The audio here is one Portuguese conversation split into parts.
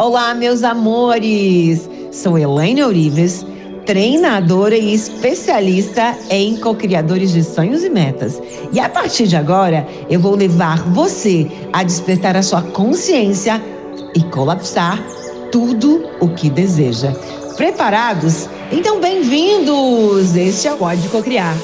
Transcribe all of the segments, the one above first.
Olá, meus amores! Sou Elaine Ourives, treinadora e especialista em co-criadores de sonhos e metas. E a partir de agora, eu vou levar você a despertar a sua consciência e colapsar tudo o que deseja. Preparados? Então, bem-vindos! Este é o Pode Cocriar.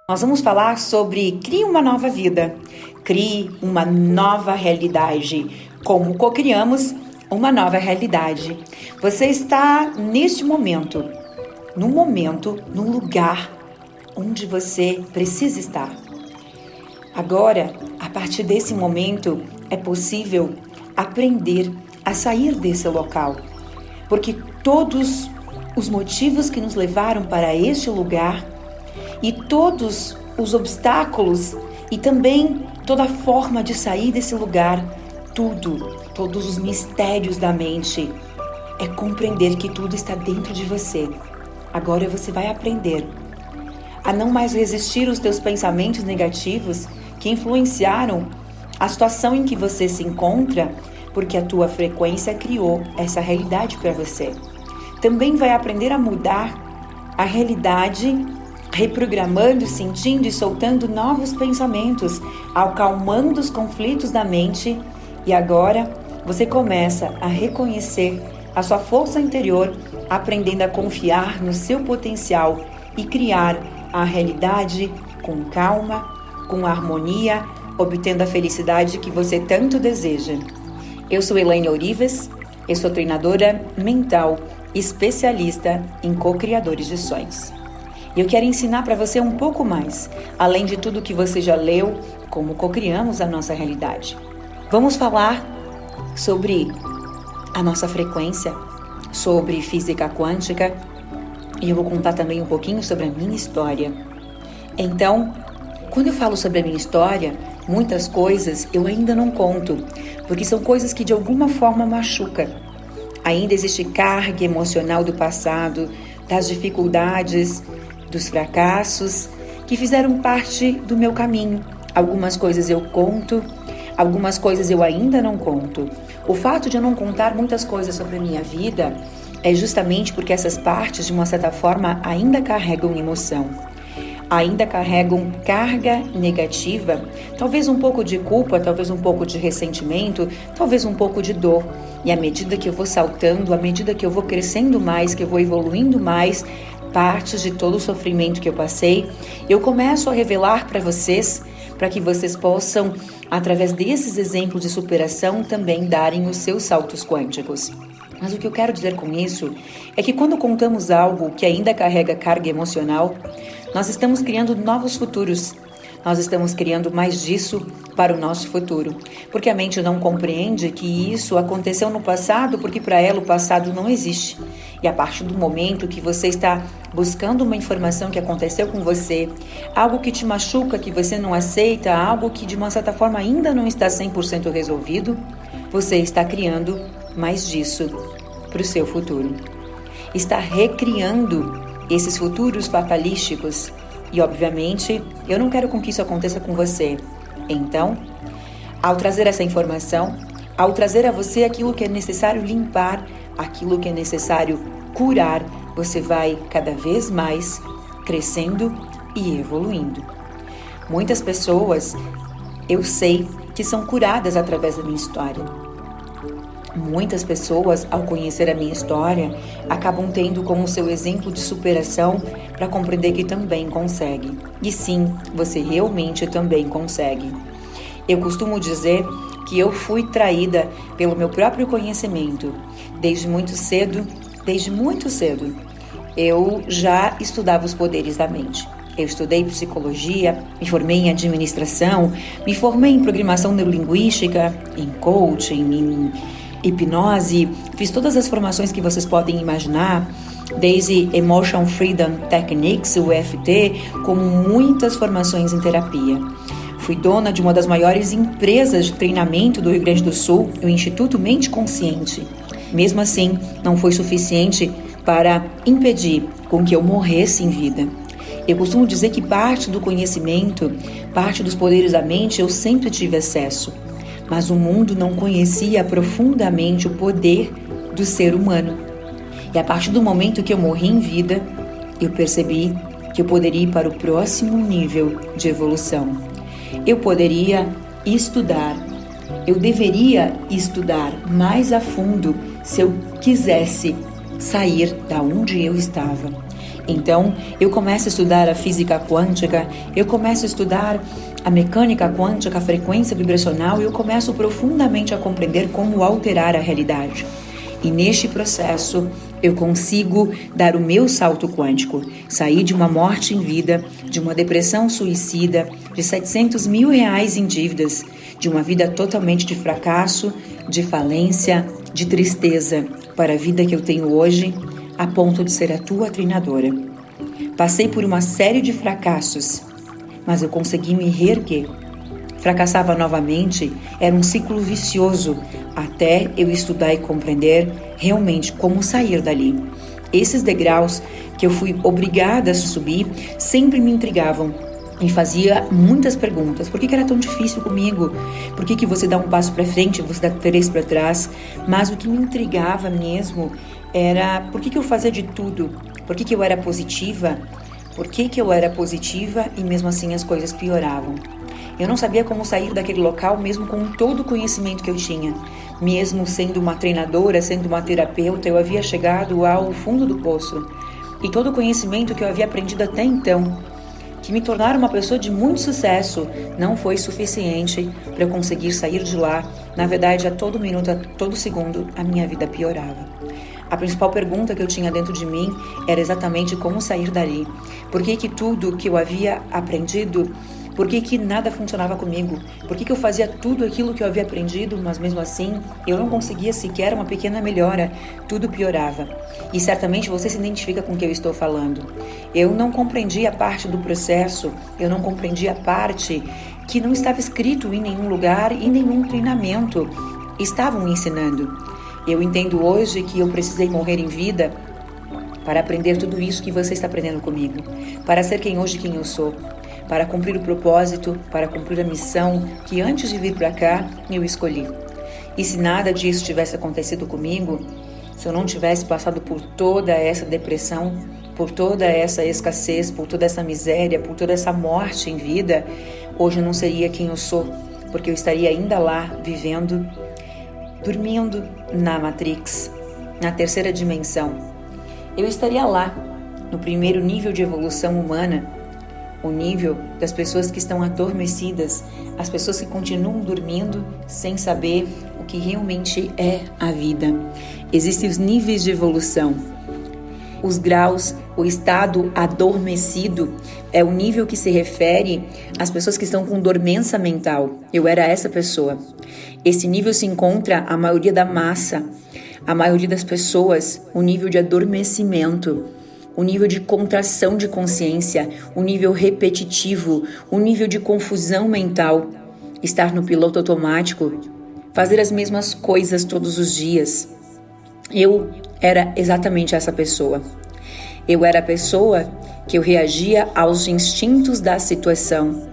Nós vamos falar sobre crie uma nova vida, crie uma nova realidade. Como cocriamos uma nova realidade? Você está neste momento, num lugar onde você precisa estar. Agora, a partir desse momento, é possível aprender a sair desse local, porque todos os motivos que nos levaram para este lugar e todos os obstáculos e também toda a forma de sair desse lugar, todos os mistérios da mente, é compreender que tudo está dentro de você. Agora você vai aprender a não mais resistir aos teus pensamentos negativos que influenciaram a situação em que você se encontra, porque a tua frequência criou essa realidade para você. Também vai aprender a mudar a realidade, reprogramando, sentindo e soltando novos pensamentos, acalmando os conflitos da mente. E agora você começa a reconhecer a sua força interior, aprendendo a confiar no seu potencial e criar a realidade com calma, com harmonia, obtendo a felicidade que você tanto deseja. Eu sou Elaine Ourives, eu sou treinadora mental, especialista em co-criadores de sonhos. Eu quero ensinar para você um pouco mais, além de tudo que você já leu, como cocriamos a nossa realidade. Vamos falar sobre a nossa frequência, sobre física quântica, e eu vou contar também um pouquinho sobre a minha história. Então, quando eu falo sobre a minha história, muitas coisas eu ainda não conto, porque são coisas que de alguma forma machucam. Ainda existe carga emocional do passado, das dificuldades, dos fracassos que fizeram parte do meu caminho. Algumas coisas eu conto, algumas coisas eu ainda não conto. O fato de eu não contar muitas coisas sobre a minha vida é justamente porque essas partes, de uma certa forma, ainda carregam emoção, ainda carregam carga negativa, talvez um pouco de culpa, talvez um pouco de ressentimento, talvez um pouco de dor. E à medida que eu vou saltando, à medida que eu vou crescendo mais, que eu vou evoluindo mais, partes de todo o sofrimento que eu passei, eu começo a revelar para vocês, para que vocês possam, através desses exemplos de superação, também darem os seus saltos quânticos. Mas o que eu quero dizer com isso é que quando contamos algo que ainda carrega carga emocional, nós estamos criando novos futuros. Nós estamos criando mais disso para o nosso futuro, porque a mente não compreende que isso aconteceu no passado, porque para ela o passado não existe. E a partir do momento que você está buscando uma informação que aconteceu com você, algo que te machuca, que você não aceita, algo que de uma certa forma ainda não está 100% resolvido, você está criando mais disso para o seu futuro. Está recriando esses futuros fatalísticos. E, obviamente, eu não quero com que isso aconteça com você. Então, ao trazer essa informação, ao trazer a você aquilo que é necessário limpar, aquilo que é necessário curar, você vai cada vez mais crescendo e evoluindo. Muitas pessoas, eu sei, que são curadas através da minha história. Muitas pessoas, ao conhecer a minha história, acabam tendo como seu exemplo de superação para compreender que também consegue. E sim, você realmente também consegue. Eu costumo dizer que eu fui traída pelo meu próprio conhecimento. Desde muito cedo, eu já estudava os poderes da mente. Eu estudei psicologia, me formei em administração, me formei em programação neurolinguística, em coaching, em hipnose, fiz todas as formações que vocês podem imaginar, desde Emotion Freedom Techniques, o EFT, como muitas formações em terapia. Fui dona de uma das maiores empresas de treinamento do Rio Grande do Sul, o Instituto Mente Consciente. Mesmo assim, não foi suficiente para impedir com que eu morresse em vida. Eu costumo dizer que parte do conhecimento, parte dos poderes da mente eu sempre tive acesso, mas o mundo não conhecia profundamente o poder do ser humano. E a partir do momento que eu morri em vida, eu percebi que eu poderia ir para o próximo nível de evolução. Eu poderia estudar, eu deveria estudar mais a fundo se eu quisesse sair da onde eu estava. Então, eu começo a estudar a física quântica, eu começo a estudar a mecânica quântica, a frequência vibracional, e eu começo profundamente a compreender como alterar a realidade. E neste processo, eu consigo dar o meu salto quântico, sair de uma morte em vida, de uma depressão suicida, de 700 mil reais em dívidas, de uma vida totalmente de fracasso, de falência, de tristeza, para a vida que eu tenho hoje, a ponto de ser a tua treinadora. Passei por uma série de fracassos, mas eu consegui me reerguer. Fracassava novamente, era um ciclo vicioso, até eu estudar e compreender realmente como sair dali. Esses degraus que eu fui obrigada a subir sempre me intrigavam. Me fazia muitas perguntas. Por que era tão difícil comigo? Por que você dá um passo para frente e você dá 3 para trás? Mas o que me intrigava mesmo era por que eu fazia de tudo? Por que eu era positiva? Por que eu era positiva e mesmo assim as coisas pioravam? Eu não sabia como sair daquele local mesmo com todo o conhecimento que eu tinha. Mesmo sendo uma treinadora, sendo uma terapeuta, eu havia chegado ao fundo do poço. E todo o conhecimento que eu havia aprendido até então, que me tornaram uma pessoa de muito sucesso, não foi suficiente para eu conseguir sair de lá. Na verdade, a todo minuto, a todo segundo, a minha vida piorava. A principal pergunta que eu tinha dentro de mim era exatamente como sair dali. Por que tudo que eu havia aprendido, por que nada funcionava comigo? Por que eu fazia tudo aquilo que eu havia aprendido, mas mesmo assim eu não conseguia sequer uma pequena melhora? Tudo piorava. E certamente você se identifica com o que eu estou falando. Eu não compreendi a parte do processo, eu não compreendi a parte que não estava escrito em nenhum lugar, em nenhum treinamento. Estavam ensinando. Eu entendo hoje que eu precisei morrer em vida para aprender tudo isso que você está aprendendo comigo, para ser quem eu sou, para cumprir o propósito, para cumprir a missão que antes de vir para cá eu escolhi. E se nada disso tivesse acontecido comigo, se eu não tivesse passado por toda essa depressão, por toda essa escassez, por toda essa miséria, por toda essa morte em vida, hoje eu não seria quem eu sou, porque eu estaria ainda lá, vivendo, dormindo na Matrix, na terceira dimensão. Eu estaria lá, no primeiro nível de evolução humana, o nível das pessoas que estão adormecidas, as pessoas que continuam dormindo sem saber o que realmente é a vida. Existem os níveis de evolução. Os graus, o estado adormecido é o nível que se refere às pessoas que estão com dormência mental. Eu era essa pessoa. Esse nível se encontra a maioria da massa, a maioria das pessoas, o nível de adormecimento, o nível de contração de consciência, o nível repetitivo, o nível de confusão mental, estar no piloto automático, fazer as mesmas coisas todos os dias. Eu era exatamente essa pessoa. Eu era a pessoa que eu reagia aos instintos da situação,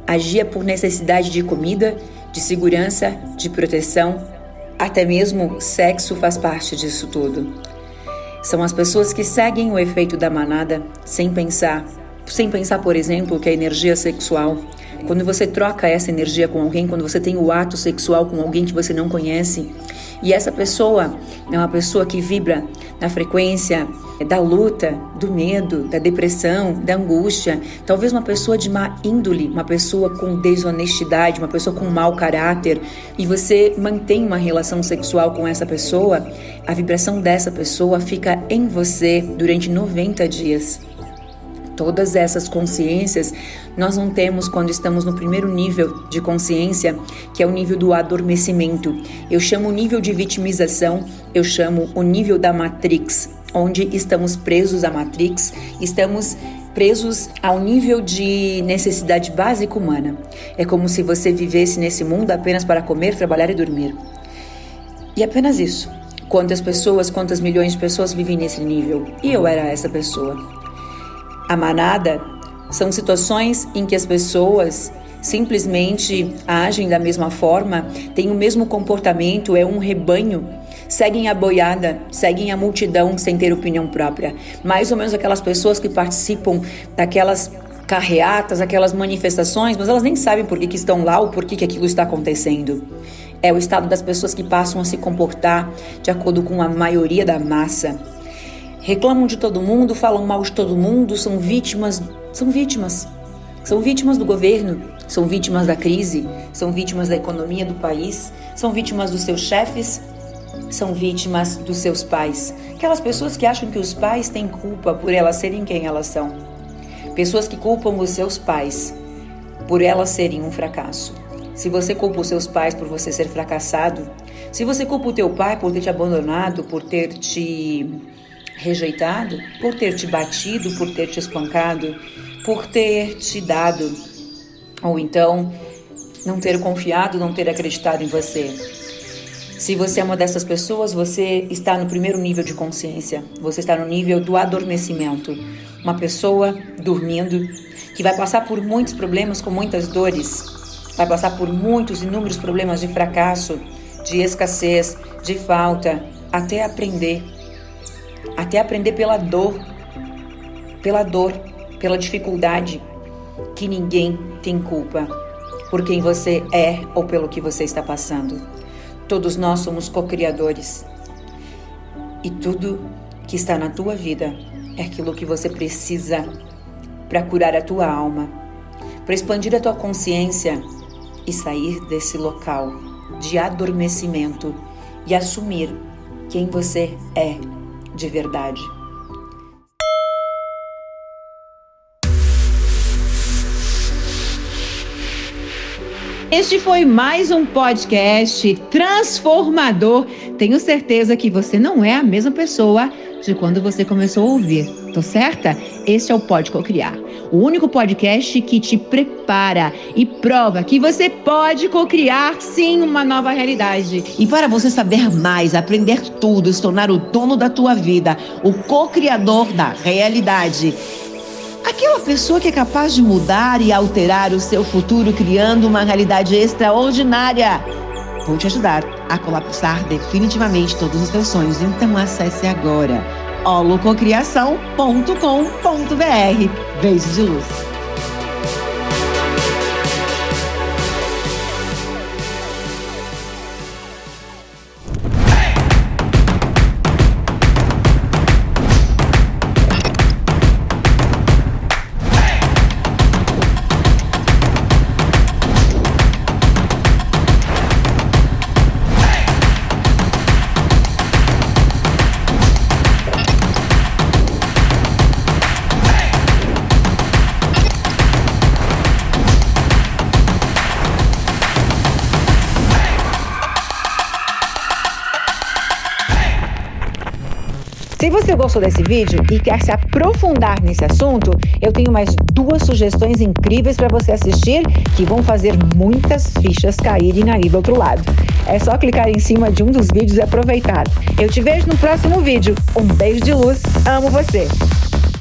agia por necessidade de comida, de segurança, de proteção, até mesmo sexo faz parte disso tudo. São as pessoas que seguem o efeito da manada sem pensar, por exemplo, que a energia sexual, quando você troca essa energia com alguém, quando você tem o ato sexual com alguém que você não conhece, e essa pessoa é uma pessoa que vibra na frequência da luta, do medo, da depressão, da angústia, talvez uma pessoa de má índole, uma pessoa com desonestidade, uma pessoa com mau caráter, e você mantém uma relação sexual com essa pessoa, a vibração dessa pessoa fica em você durante 90 dias. Todas essas consciências nós não temos quando estamos no primeiro nível de consciência, que é o nível do adormecimento. Eu chamo o nível de vitimização, eu chamo o nível da Matrix, onde estamos presos à Matrix, estamos presos ao nível de necessidade básica humana. É como se você vivesse nesse mundo apenas para comer, trabalhar e dormir. E apenas isso. Quantas milhões de pessoas vivem nesse nível? E eu era essa pessoa. A manada são situações em que as pessoas simplesmente agem da mesma forma, têm o mesmo comportamento, é um rebanho, seguem a boiada, seguem a multidão sem ter opinião própria. Mais ou menos aquelas pessoas que participam daquelas carreatas, aquelas manifestações, mas elas nem sabem por que estão lá ou por que aquilo está acontecendo. É o estado das pessoas que passam a se comportar de acordo com a maioria da massa. Reclamam de todo mundo, falam mal de todo mundo, são vítimas do governo, são vítimas da crise, são vítimas da economia do país, são vítimas dos seus chefes, são vítimas dos seus pais. Aquelas pessoas que acham que os pais têm culpa por elas serem quem elas são. Pessoas que culpam os seus pais por elas serem um fracasso. Se você culpa os seus pais por você ser fracassado, se você culpa o teu pai por ter te abandonado, por ter te rejeitado, por ter te batido, por ter te espancado, por ter te dado, ou então não ter confiado, não ter acreditado em você. Se você é uma dessas pessoas, você está no primeiro nível de consciência, você está no nível do adormecimento. Uma pessoa dormindo, que vai passar por muitos problemas com muitas dores, vai passar por muitos inúmeros problemas de fracasso, de escassez, de falta, até aprender pela dor, pela dificuldade, que ninguém tem culpa por quem você é ou pelo que você está passando. Todos nós somos co-criadores. E tudo que está na tua vida é aquilo que você precisa para curar a tua alma, para expandir a tua consciência e sair desse local de adormecimento e assumir quem você é de verdade. Este foi mais um podcast transformador. Tenho certeza que você não é a mesma pessoa de quando você começou a ouvir. Tô certa? Este é o Pode Cocriar, o único podcast que te prepara e prova que você pode cocriar sim uma nova realidade. E para você saber mais, aprender tudo, se tornar o dono da tua vida, o co-criador da realidade, aquela pessoa que é capaz de mudar e alterar o seu futuro, criando uma realidade extraordinária. Vou te ajudar a colapsar definitivamente todos os teus sonhos. Então acesse agora holococriação.com.br. Beijo de luz. Se você gostou desse vídeo e quer se aprofundar nesse assunto, eu tenho mais 2 sugestões incríveis para você assistir que vão fazer muitas fichas caírem aí do outro lado. É só clicar em cima de um dos vídeos e aproveitar. Eu te vejo no próximo vídeo. Um beijo de luz, amo você!